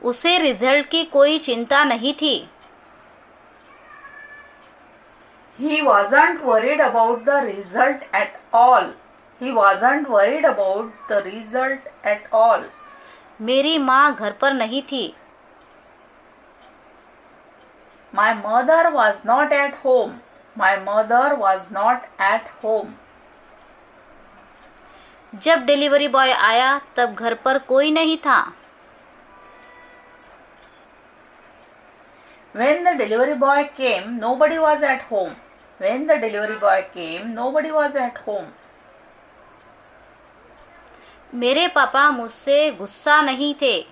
उसे रिजल्ट की कोई चिंता नहीं थी। He wasn't worried about the result at all. He wasn't worried about the result at all. मेरी माँ घर पर नहीं थी। My mother was not at home. My mother was not at home. जब डिलीवरी बॉय आया तब घर पर कोई नहीं था। When the delivery boy came, nobody was at home. When the delivery boy came, nobody was at home. मेरे पापा मुझसे गुस्सा नहीं थे।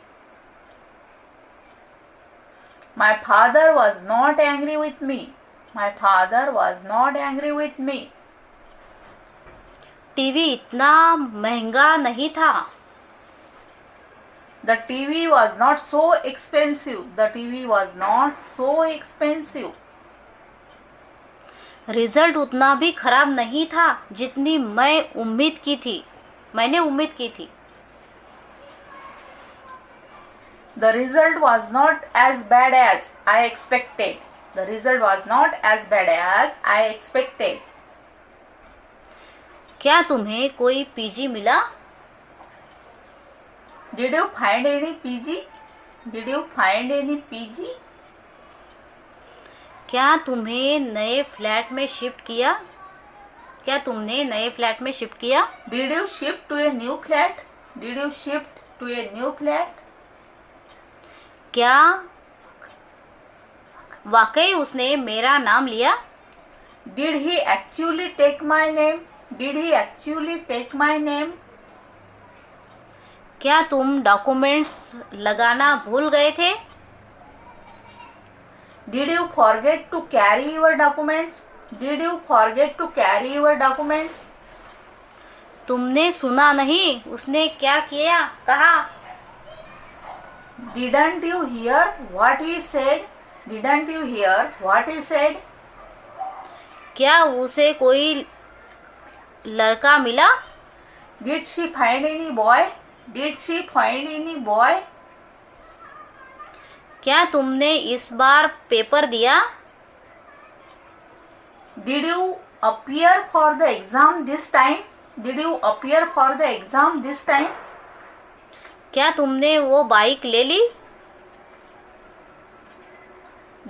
My father was not angry with me. My father was not angry with me. TV इतना महंगा नहीं था। The TV was not so expensive. The TV was not so expensive. Result उतना भी खराब नहीं था जितनी मैंने उम्मीद की थी। The result was not as bad as I expected. The result was not as bad as I expected. क्या तुम्हें कोई पीजी मिला? Did you find any PG? Did you find any PG? क्या तुम्हें नए फ्लैट में शिफ्ट किया? क्या तुमने नए फ्लैट में शिफ्ट किया? Did you shift to a new flat? Did you shift to a new flat? क्या वाकई उसने मेरा नाम लिया? Did he actually take my name? Did he actually take my name? क्या तुम डॉक्यूमेंट्स लगाना भूल गए थे? Did you forget to carry your documents? Did you forget to carry your documents? तुमने सुना नहीं उसने क्या किया कहा? Didn't you hear what he said? Didn't you hear what he said? क्या उसे कोई लड़का मिला? Did she find any boy? Did she find any boy? क्या तुमने इस बार पेपर दिया? Did you appear for the exam this time? Did you appear for the exam this time? क्या तुमने वो बाइक ले ली?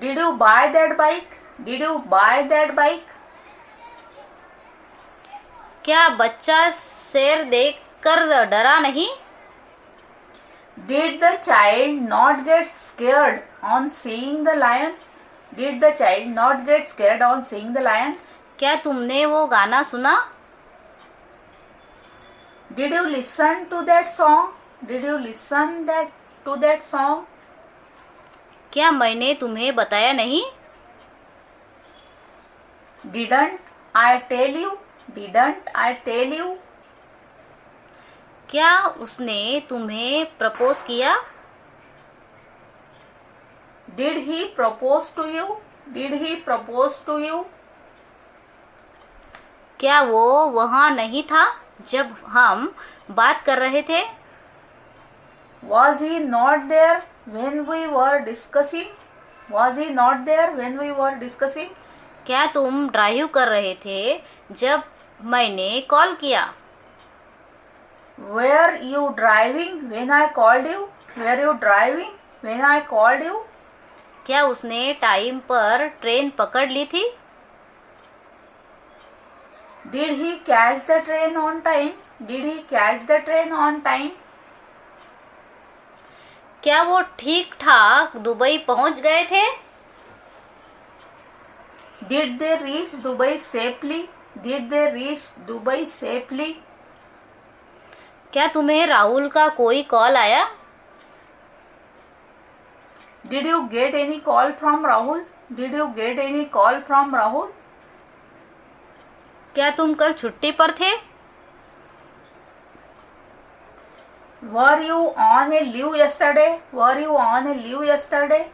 Did you buy that bike? Did you buy that bike? क्या बच्चा शेर देखकर डरा नहीं? Did the child not get scared on seeing the lion? Did the child not get scared on seeing the lion? क्या तुमने वो गाना सुना? Did you listen to that song? Did you listen to that song? क्या मैंने तुम्हें बताया नहीं? Didn't I tell you? Didn't I tell you? क्या उसने तुम्हें प्रपोज किया? Did he propose to you? Did he propose to you? क्या वो वहाँ नहीं था जब हम बात कर रहे थे? Was he not there when we were discussing? Was he not there when we were discussing? क्या तुम ड्राइव कर रहे थे जब मैंने कॉल किया? Were you driving when I called you? Were you driving when I called you? क्या उसने टाइम पर ट्रेन पकड़ ली थी? Did he catch the train on time? Did he catch the train on time? क्या वो ठीक ठाक दुबई पहुंच गए थे? Did they reach Dubai safely? Did they reach Dubai safely? क्या तुम्हें राहुल का कोई कॉल आया? Did you get any call from Rahul? Did you get any call from Rahul? क्या तुम कल छुट्टी पर थे? Were you on a leave yesterday? Were you on a leave yesterday?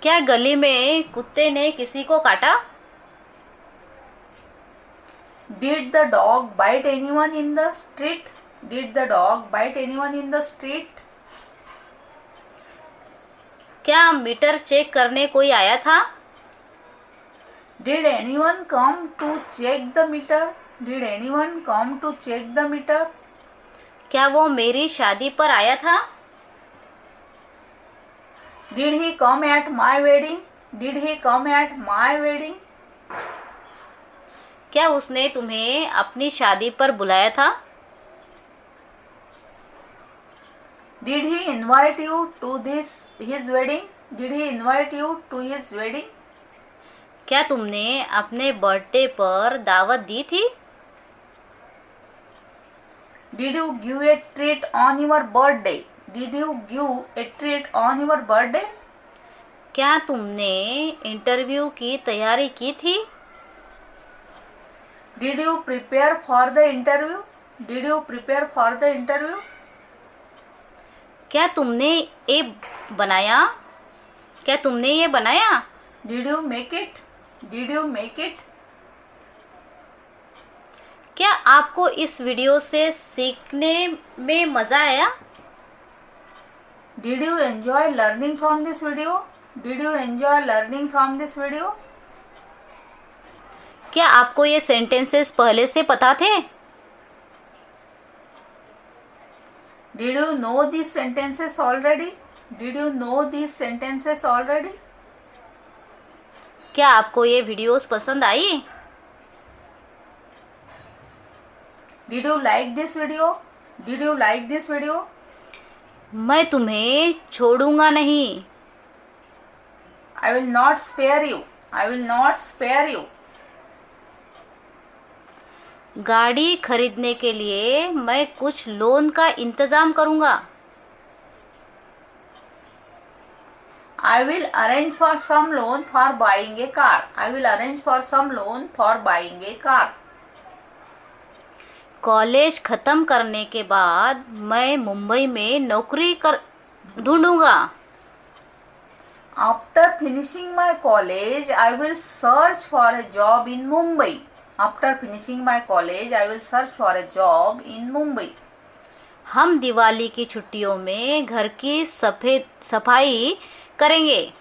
क्या गली में कुत्ते ने किसी को काटा? Did the dog bite anyone in the street? Did the dog bite anyone in the street? क्या मीटर चेक करने कोई आया था? Did anyone come to check the meter? Did anyone come to check the meter? क्या वो मेरी शादी पर आया था? Did he come at my wedding? Did he come at my wedding? क्या उसने तुम्हें अपनी शादी पर बुलाया था? Did he invite you to his wedding? Did he invite you to his wedding? क्या तुमने अपने बर्थडे पर दावत दी थी? Did you give a treat on your birthday? Did you give a treat on your birthday? क्या तुमने interview की तैयारी की थी? Did you prepare for the interview? Did you prepare for the interview? क्या तुमने ये बनाया? क्या तुमने ये बनाया? Did you make it? Did you make it? क्या आपको इस वीडियो से सीखने में मज़ा आया? Did you enjoy learning from this video? Did you enjoy learning from this video? क्या आपको ये सेंटेंसेस पहले से पता थे? Did you know these sentences already? Did you know these sentences already? क्या आपको ये वीडियोस पसंद आई? Did you like this video? Did you like this video? मैं तुम्हें छोड़ूंगा नहीं। I will not spare you. I will not spare you. गाड़ी खरीदने के लिए मैं कुछ लोन का इंतज़ाम करूंगा। I will arrange for some loan for buying a car. I will arrange for some loan for buying a car. College ख़त्म करने के बाद मैं मुंबई में नौकरी कर ढूंढूंगा। After finishing my college, I will search for a job in Mumbai. After finishing my college, I will search for a job in Mumbai. हम दिवाली की छुट्टियों में घर की सफाई करेंगे।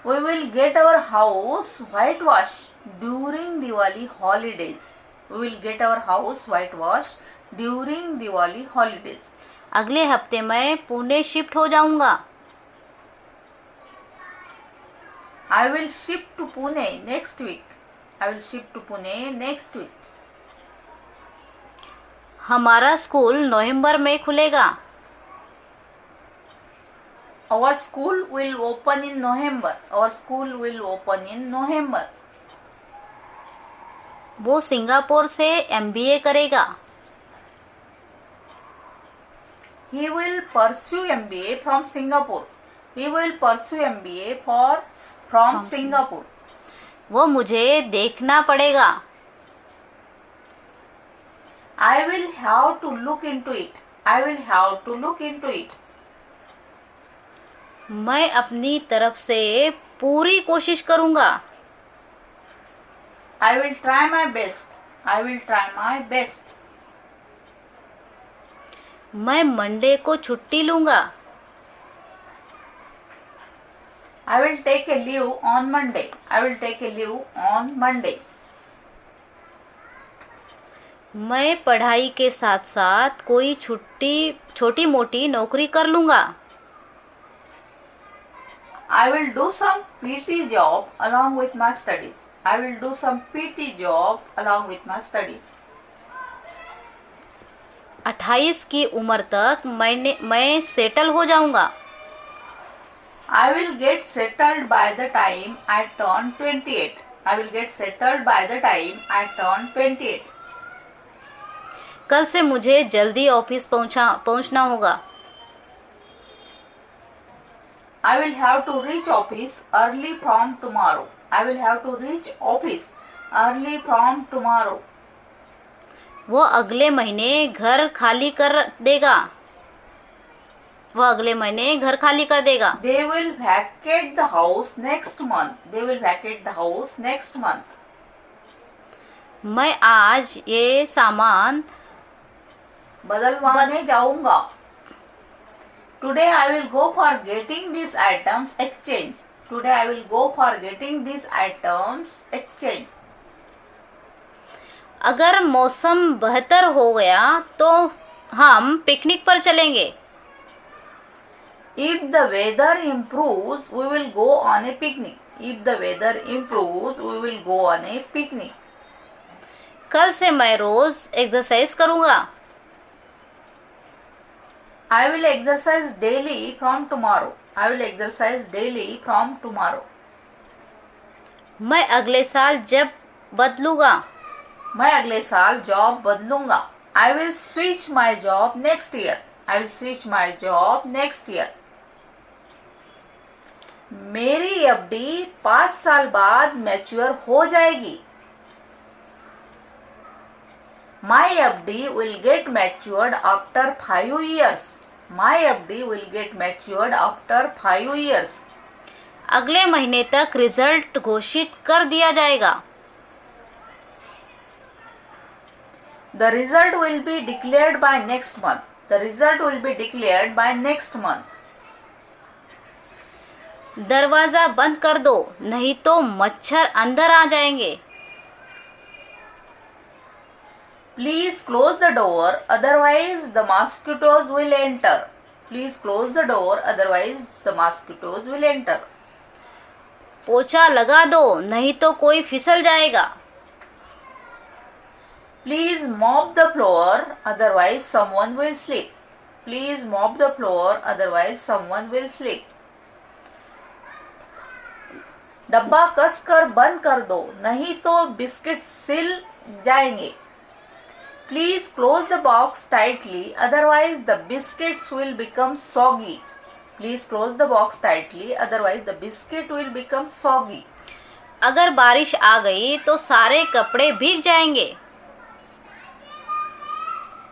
We will get our house whitewashed during Diwali holidays. We will get our house whitewashed during Diwali holidays. अगले हफ्ते मैं पुणे शिफ्ट हो जाऊंगा। I will shift to Pune next week. I will shift to Pune next week. हमारा school नवंबर में खुलेगा। Our school will open in November. Our school will open in November. वो Singapore से MBA करेगा। He will pursue MBA from Singapore. He will pursue MBA from Singapore. वो मुझे देखना पड़ेगा। I will have to look into it. I will have to look into it. मैं अपनी तरफ से पूरी कोशिश करूंगा। I will try my best. I will try my best. मैं मंडे को छुट्टी लूंगा। I will take a leave on Monday. I will take a leave on Monday. मैं पढ़ाई के साथ साथ कोई छोटी मोटी नौकरी कर लूंगा। I will do some PT job along with my studies. I will do some PT job along with my studies. 28 की उम्र तक मैं सेटल हो जाऊंगा। I will get settled by the time I turn 28. I will get settled by the time I turn 28. कल से मुझे जल्दी ऑफिस पहुंचना होगा। I will have to reach office early from tomorrow. I will have to reach office early from tomorrow. वो अगले महीने घर खाली कर देगा। वो अगले महीने घर खाली कर देगा। They will vacate the house next month. They will vacate the house next month. मैं आज ये सामान बदलवाने जाऊंगा. Today I will go for getting these items exchange. Today I will go for getting these items exchange. अगर मौसम बेहतर हो गया तो हम पिकनिक पर चलेंगे। If the weather improves, we will go on a picnic. If the weather improves, we will go on a picnic. कल से मैं रोज एक्सरसाइज करूँगा। I will exercise daily from tomorrow. I will exercise daily from tomorrow. मैं अगले साल जब बदलूँगा। मैं अगले साल जॉब बदलूंगा. I will switch my job next year. I will switch my job next year. मेरी एफडी 5 साल बाद मैच्योर हो जाएगी. My FD will get matured after 5 years. My FD will get matured after 5 years. अगले महीने तक result घोषित कर दिया जाएगा। The result will be declared by next month. The result will be declared by next month. दरवाज़ा बंद कर दो, नहीं तो मच्छर अंदर आ जाएंगे। Please close the door, otherwise the mosquitoes will enter. Please close the door, otherwise the mosquitoes will enter. पोछा लगा दो, नहीं तो कोई फिसल जाएगा। Please mop the floor, otherwise someone will sleep. Please mop the floor, otherwise someone will sleep. डब्बा कसकर बंद कर दो, नहीं तो बिस्किट सिल जाएंगे. Please close the box tightly, otherwise the biscuits will become soggy. Please close the box tightly, otherwise the biscuit will become soggy. अगर बारिश आ गई तो सारे कपड़े भीग जाएंगे।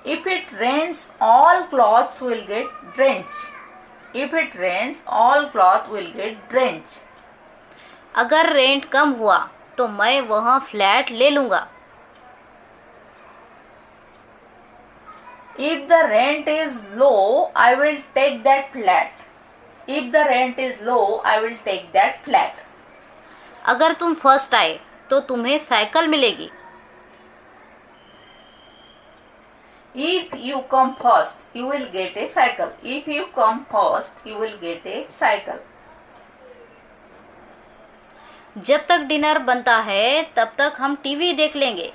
If it rains, all clothes will get drenched. If it rains, all cloth will get drenched. अगर rent कम हुआ तो मैं वहाँ फ्लैट ले लूँगा। If the rent is low, I will take that flat. If the rent is low, I will take that flat. अगर तुम first आए तो तुम्हें साइकिल मिलेगी। If you come first, you will get a cycle. If you come first, you will get a cycle. जब तक dinner बनता है तब तक हम टीवी देख लेंगे।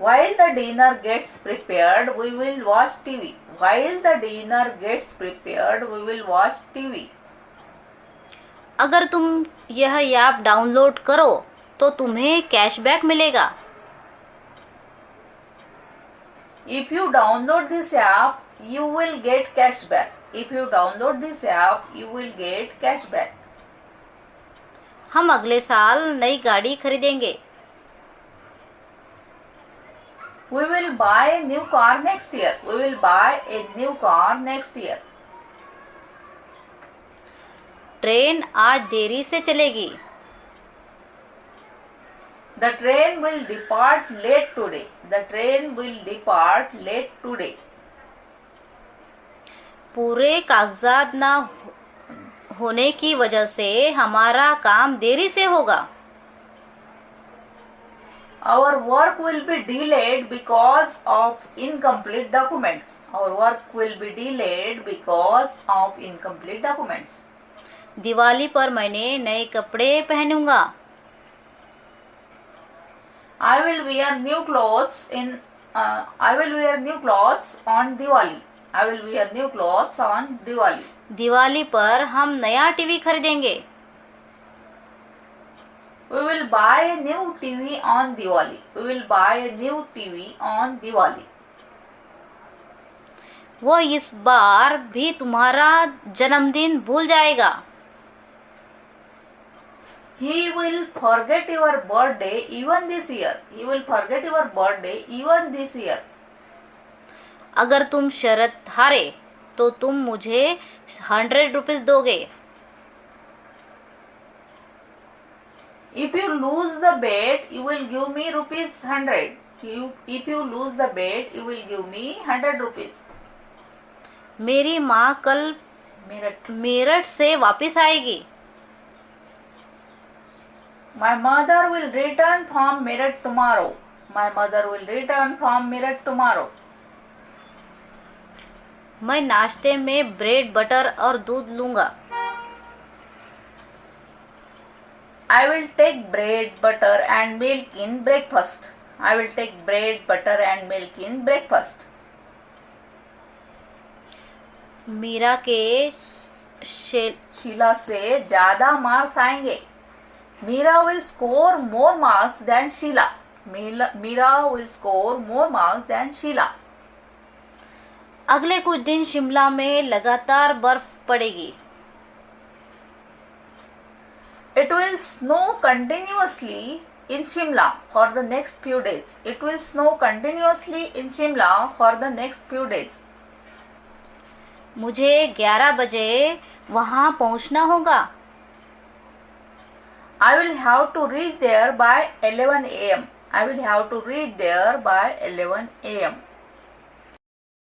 While the dinner gets prepared, we will watch TV. While the dinner gets prepared, we will watch TV. अगर तुम यह ऐप डाउनलोड करो तो तुम्हें कैशबैक मिलेगा। If you download this app, you will get cashback. If you download this app, you will get cashback. हम अगले साल नई गाड़ी खरीदेंगे। We will buy a new car next year. We will buy a new car next year. Train आज देरी से चलेगी। The train will depart late today. The train will depart late today. पूरे कागजात ना होने की वजह से हमारा काम देरी से होगा। Our work will be delayed because of incomplete documents. Our work will be delayed because of incomplete documents. Diwali पर मैंने नए कपड़े पहनूंगा। I will wear new clothes I will wear new clothes on Diwali. I will wear new clothes on Diwali. Diwali पर हम नया TV खरीदेंगे। We will buy a new TV on Diwali. We will buy a new TV on Diwali. वो इस बार भी तुम्हारा जन्मदिन भूल जाएगा। He will forget your birthday even this year. He will forget your birthday even this year. अगर तुम शर्त हारे तो तुम मुझे 100 रुपीज़ दोगे। If you lose the bet, you will give me rupees 100. If you lose the bet, you will give me 100 rupees. मेरी माँ कल Meerut. मेरठ से वापस आएगी। My mother will return from Meerut tomorrow. My mother will return from Meerut tomorrow. मैं नाश्ते में bread butter और दूध लूँगा। I will take bread, butter and milk in breakfast. I will take bread, butter and milk in breakfast. Meera के शीला से ज़्यादा marks आएंगे. Meera will score more marks than Sheila. Meera will score more marks than Sheila. अगले कुछ दिन शिमला में लगातार बर्फ पड़ेगी। It will snow continuously in Shimla for the next few days. It will snow continuously in Shimla for the next few days. मुझे 11 बजे वहाँ पहुँचना होगा। I will have to reach there by 11 a.m. I will have to reach there by 11 a.m.